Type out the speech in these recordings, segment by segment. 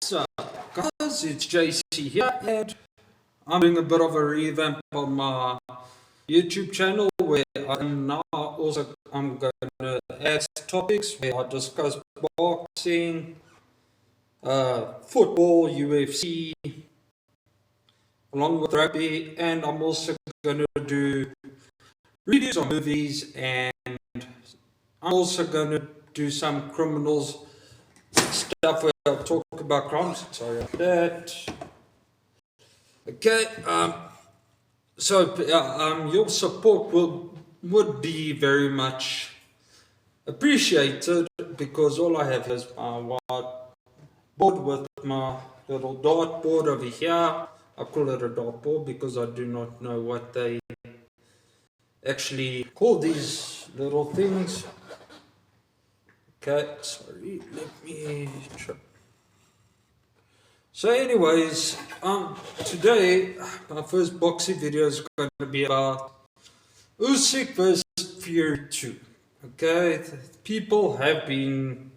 So, guys, it's JC here, and I'm doing a bit of a revamp on my YouTube channel where I'm now also I'm going to add topics where I discuss boxing, football, UFC, along with rugby, and I'm also going to do reviews on movies, and I'm also going to do some criminals stuff where I'll talk about crimes. Sorry about that. Okay, your support would be very much appreciated because all I have is my whiteboard with my little dartboard over here. I call it a dartboard because I do not know what they actually call these little things. Okay, sorry, let me try. So anyways, today my first boxing video is going to be about Usyk versus Fury 2. Okay, people have been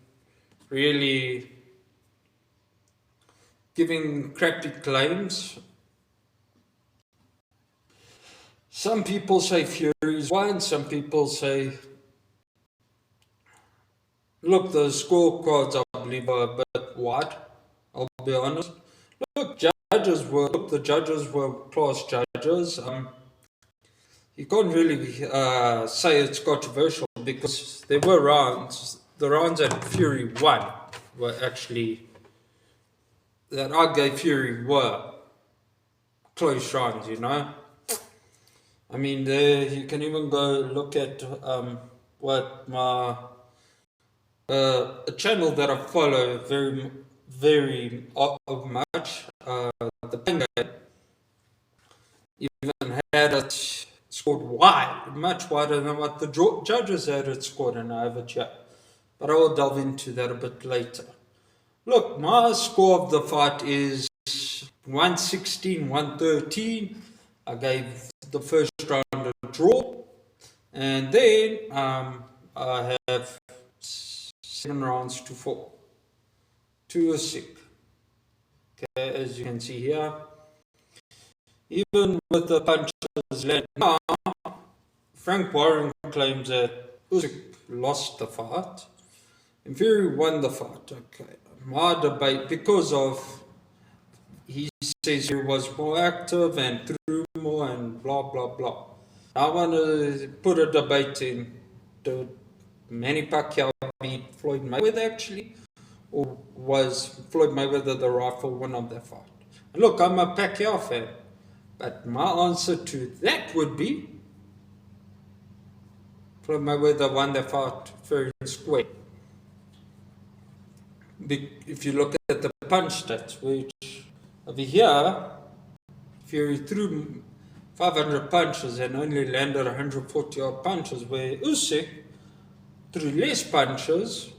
really giving crappy claims. Some people say Fury's won, some people say, look, the scorecards I believe are a bit wide, I'll be honest. Look, the judges were class judges. You can't really say it's controversial because there were rounds. The rounds that Fury won were actually, that I gave Fury were close rounds, you know. I mean, you can even go look at what my a channel that I follow very much, the Bangate, even had it scored wide, much wider than what the judges had it scored, and I have a chat. But I will delve into that a bit later. Look, my score of the fight is 116-113. I gave the first round a draw, and then I have 7 rounds to 4 to Usyk. Okay, as you can see here, even with the punches landed now, Frank Warren claims that Usyk lost the fight and Fury won the fight. Okay, my debate, because of he says he was more active and threw more and blah blah blah. I want to put a debate in: did Manny Pacquiao beat Floyd Mayweather actually, or was Floyd Mayweather the rightful winner of that fight? And look, I'm a Pacquiao fan, but my answer to that would be Floyd Mayweather won that fight fair and square. If you look at the punch stats, which over here, Fury threw 500 punches and only landed 140 odd punches, where Usyk threw less punches.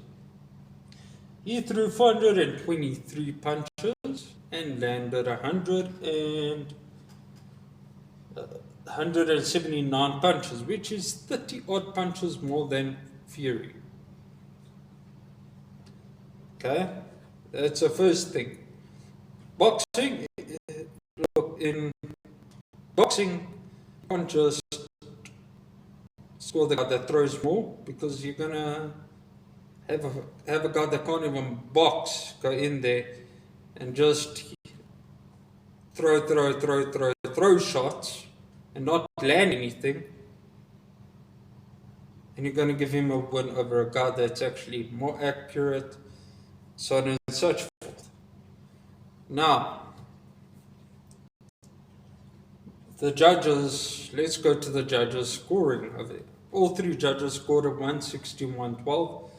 He threw 423 punches and landed 179 punches, which is 30 odd punches more than Fury. Okay, that's the first thing. Boxing, look, in boxing, you can't just score the guy that throws more, because you're gonna have a guy that can't even box go in there and just throw shots and not land anything, and you're gonna give him a win over a guy that's actually more accurate, so on and such forth. Now, the judges, let's go to the judges scoring of it. All 3 judges scored at 116-112.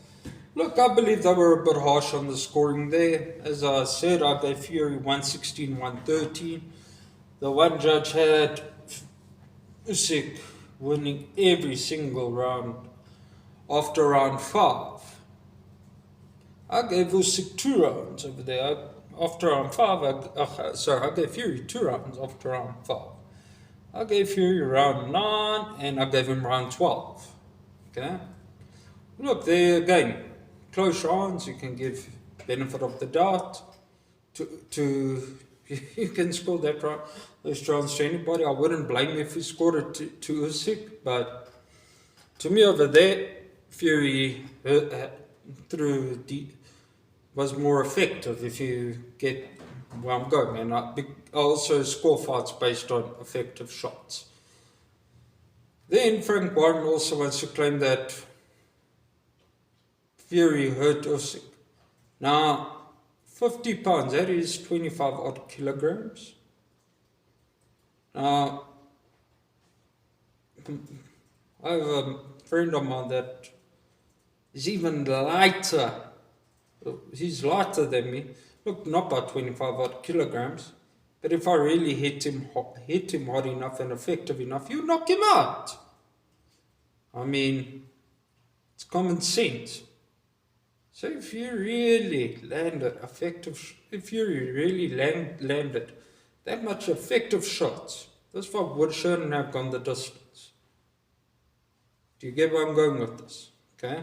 Look, I believe they were a bit harsh on the scoring there. As I said, I gave Fury 116-113. The one judge had Usyk winning every single round after round 5. I gave Usyk 2 rounds over there. After round 5, I gave Fury 2 rounds after round 5. I gave Fury round 9 and I gave him round 12. Okay? Look, there again, close rounds, you can give benefit of the doubt. to you can score those rounds to anybody. I wouldn't blame him if he scored it to Usyk, but to me over there, Fury through was more effective. If you get where I'm going, and I also score fights based on effective shots. Then Frank Warren also wants to claim that Fury hurt Usyk. Now, 50 pounds, that is 25 odd kilograms. Now, I have a friend of mine that is even lighter. He's lighter than me. Look, not by 25 odd kilograms. But if I really hit him hard enough and effective enough, you knock him out. I mean, it's common sense. So if you really landed landed that much effective shots, this fight shouldn't have gone the distance. Do you get where I'm going with this? Okay?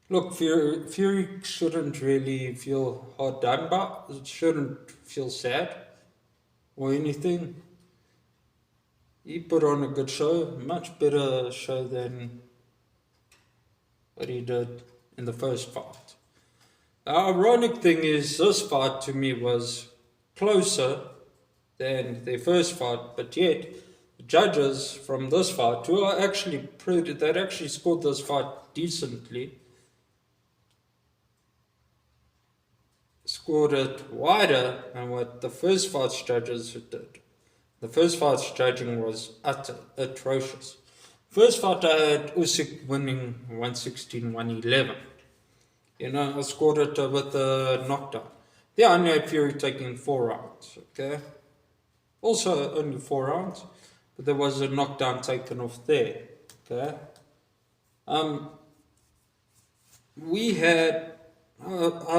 Look, Fury shouldn't really feel hard done by. It shouldn't feel sad or anything. He put on a good show, much better show than what he did in the first fight. The ironic thing is, this fight to me was closer than their first fight, but yet the judges from this fight, who are actually that actually scored this fight decently, scored it wider than what the first fight's judges did. The first fight's judging was atrocious. First fight I had Usyk winning 116-111. I scored it with a knockdown. Yeah, I only had Fury taking 4 rounds, okay? Also only 4 rounds, but there was a knockdown taken off there, okay? I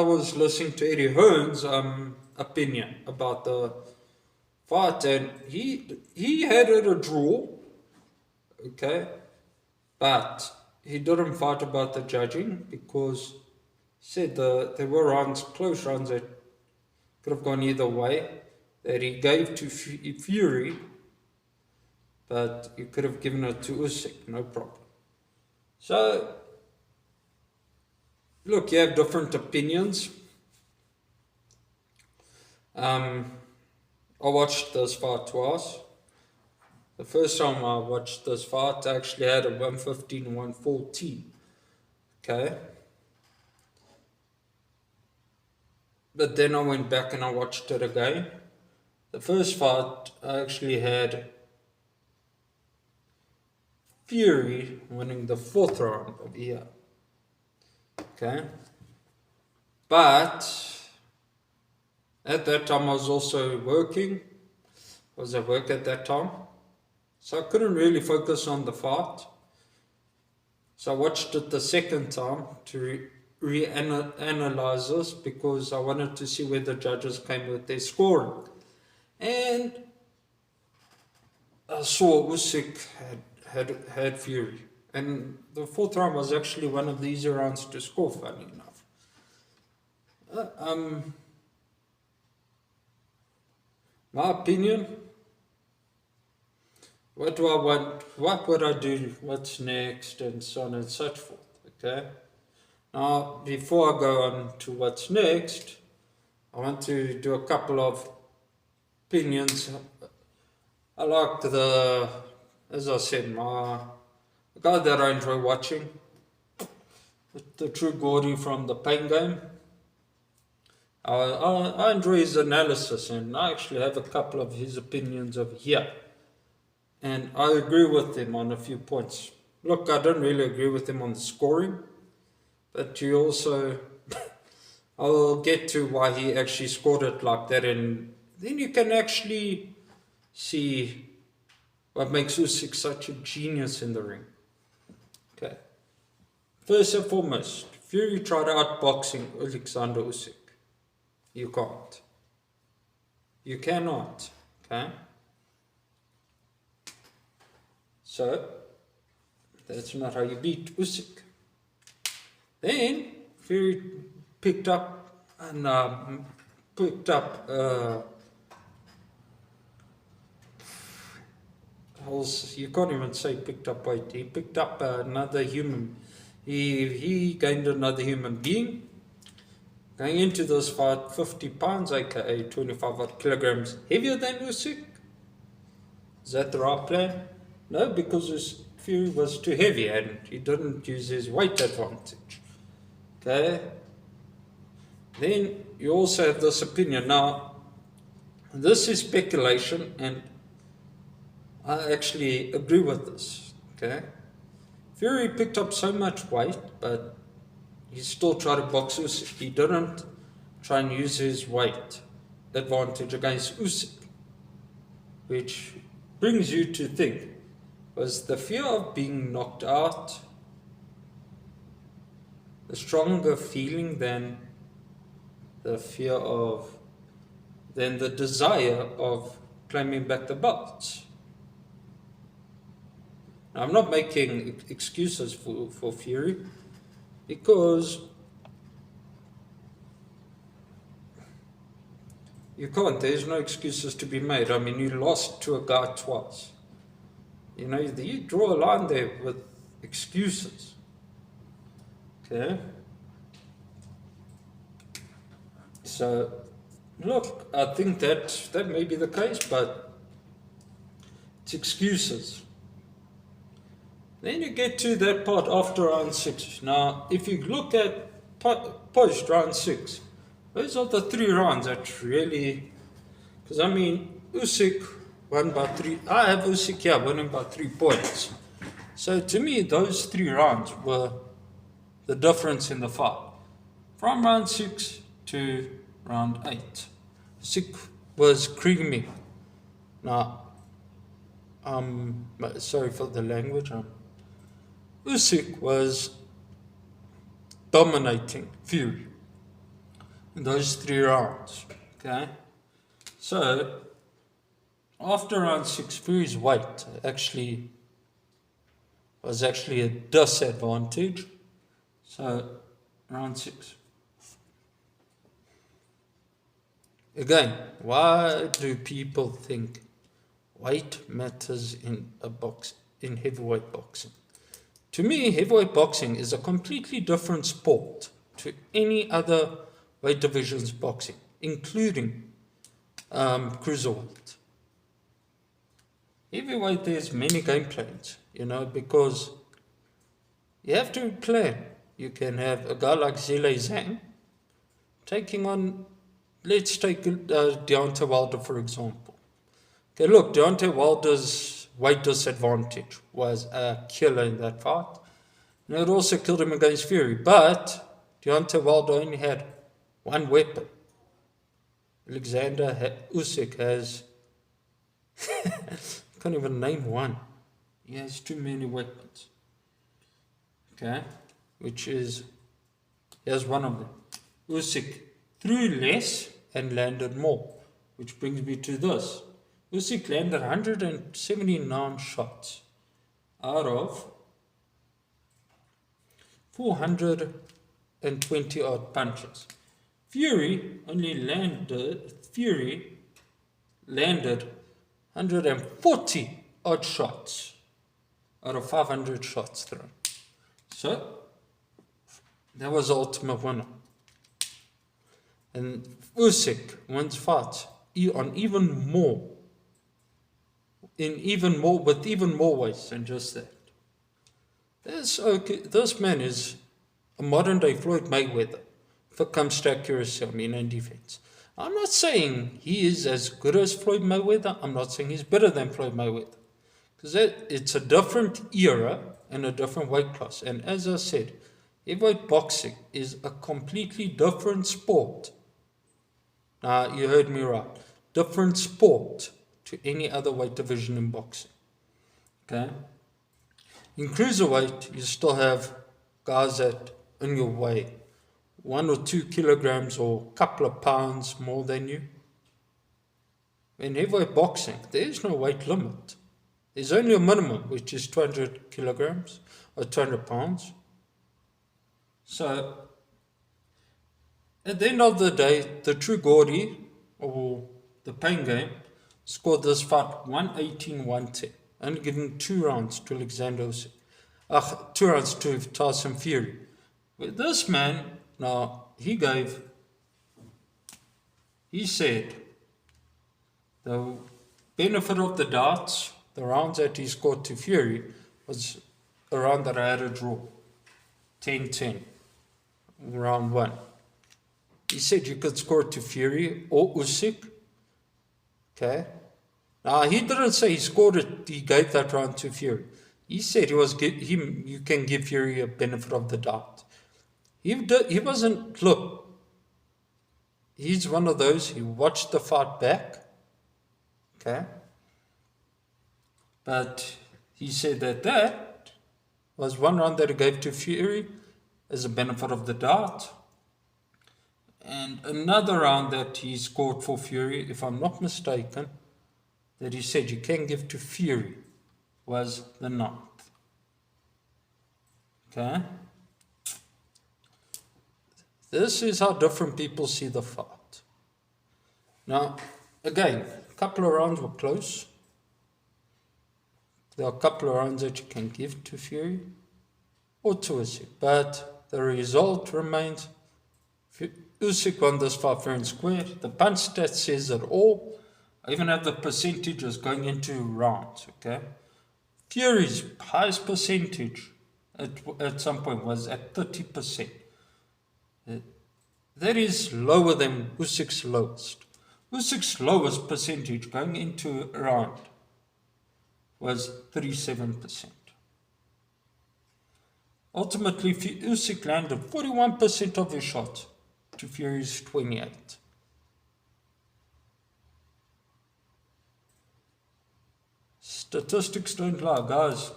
was listening to Eddie Hearn's opinion about the fight, and he had it a draw, okay, but he didn't fight about the judging because he said there were close rounds that could have gone either way that he gave to Fury, but he could have given it to Usyk, no problem. So, look, you have different opinions. I watched this fight twice. The first time I watched this fight, I actually had a 115 and 114. Okay? But then I went back and I watched it again. The first fight, I actually had Fury winning the 4th round over here. Okay? But at that time I was also working. I was at work at that time. So I couldn't really focus on the fight. So I watched it the second time to reanalyze this because I wanted to see where the judges came with their scoring. And I saw Usyk had Fury. And the 4th round was actually one of the easier rounds to score, funny enough. My opinion, what do I want, what would I do, what's next, and so on and so forth, okay? Now, before I go on to what's next, I want to do a couple of opinions. I like as I said, the guy that I enjoy watching, the True Gordy from the Pain Game. I enjoy his analysis, and I actually have a couple of his opinions over here. And I agree with him on a few points. Look, I don't really agree with him on the scoring, but you also, I'll get to why he actually scored it like that, and then you can actually see what makes Usyk such a genius in the ring. Okay. First and foremost, Fury tried outboxing Alexander Usyk. You can't. You cannot. Okay? So, that's not how you beat Usyk. Then, Fury picked up and picked up you can't even say picked up weight. He picked up another human. He gained another human being. Going into this fight, 50 pounds, aka 25 odd kilograms heavier than Usyk. Is that the right plan? No, because his Fury was too heavy and he didn't use his weight advantage. Okay? Then you also have this opinion. Now, this is speculation, and I actually agree with this. Okay? Fury picked up so much weight, but he still tried to box Usyk. He didn't try and use his weight advantage against Usyk, which brings you to think, was the fear of being knocked out a stronger feeling than the desire of claiming back the belts? Now, I'm not making excuses for Fury, because you can't. There's no excuses to be made. I mean, you lost to a guy twice. You know, you draw a line there with excuses. Okay? So, look, I think that may be the case, but it's excuses. Then you get to that part after round 6. Now, if you look at post round 6, those are the 3 rounds that really, because I mean, Usyk won by 3. I have Usyk here winning by 3 points. So to me, those 3 rounds were the difference in the fight. From round 6 to round 8, Usyk was creamy. Now, sorry for the language. Usyk was dominating Fury in those 3 rounds. Okay, so after round 6, Fury's weight was actually a disadvantage. So round 6. Again, why do people think weight matters in heavyweight boxing? To me, heavyweight boxing is a completely different sport to any other weight divisions boxing, including cruiserweight. Heavyweight, there's many game plans, because you have to plan. You can have a guy like Zhilei Zhang taking on, let's take Deontay Wilder, for example. Okay, look, Deontay Wilder's weight disadvantage was a killer in that fight. And it also killed him against Fury. But Deontay Wilder only had one weapon. Usyk has, I can't even name one. He has too many weapons. Okay, he has one of them. Usyk threw less and landed more, which brings me to this. Usyk landed 179 shots out of 420 odd punches. Fury landed 140 odd shots out of 500 shots thrown. So that was the ultimate winner. And Usyk wins fights with even more ways than just that. This man is a modern day Floyd Mayweather if it comes to accuracy, and defense. I'm not saying he is as good as Floyd Mayweather. I'm not saying he's better than Floyd Mayweather, because it's a different era and a different weight class. And as I said, heavyweight boxing is a completely different sport. Now, you heard me right. Different sport to any other weight division in boxing. Okay? In cruiserweight, you still have guys that in your way 1 or 2 kilograms or a couple of pounds more than you. In heavyweight boxing, there is no weight limit. There's only a minimum, which is 200 kilograms or 200 pounds. So, At the end of the day, the true Gordy, or the pain game, scored this fight 118-110, only giving 2 rounds to Alexander Usyk. 2 rounds to Tyson Fury. But this man, now, he said the benefit of the darts, the rounds that he scored to Fury, was a round that I had a draw, 10-10, round 1. He said you could score to Fury or Usyk. Okay. Now, he didn't say he scored it, he gave that round to Fury. He said you can give Fury a benefit of the doubt. He wasn't, look, he's one of those, he watched the fight back. Okay. But he said that was one round that he gave to Fury as a benefit of the doubt. And another round that he scored for Fury, if I'm not mistaken, that he said you can give to Fury, was the 9th. Okay? This is how different people see the fight. Now, again, a couple of rounds were close. There are a couple of rounds that you can give to Fury or to Usyk, but the result remains Usyk won this fight fair and square. The punch stat says it all. I even have the percentages going into rounds, okay? Fury's highest percentage at some point was at 30%. That is lower than Usyk's lowest. Usyk's lowest percentage going into a round was 37%. Ultimately, Usyk landed 41% of his shots to Fury's 28. Statistics don't lie, guys.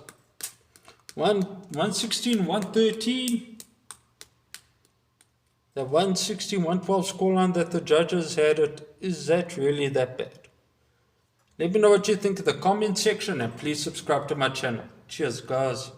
116, 113. The 116, 112 scoreline that the judges had, is that really that bad? Let me know what you think in the comment section and please subscribe to my channel. Cheers, guys.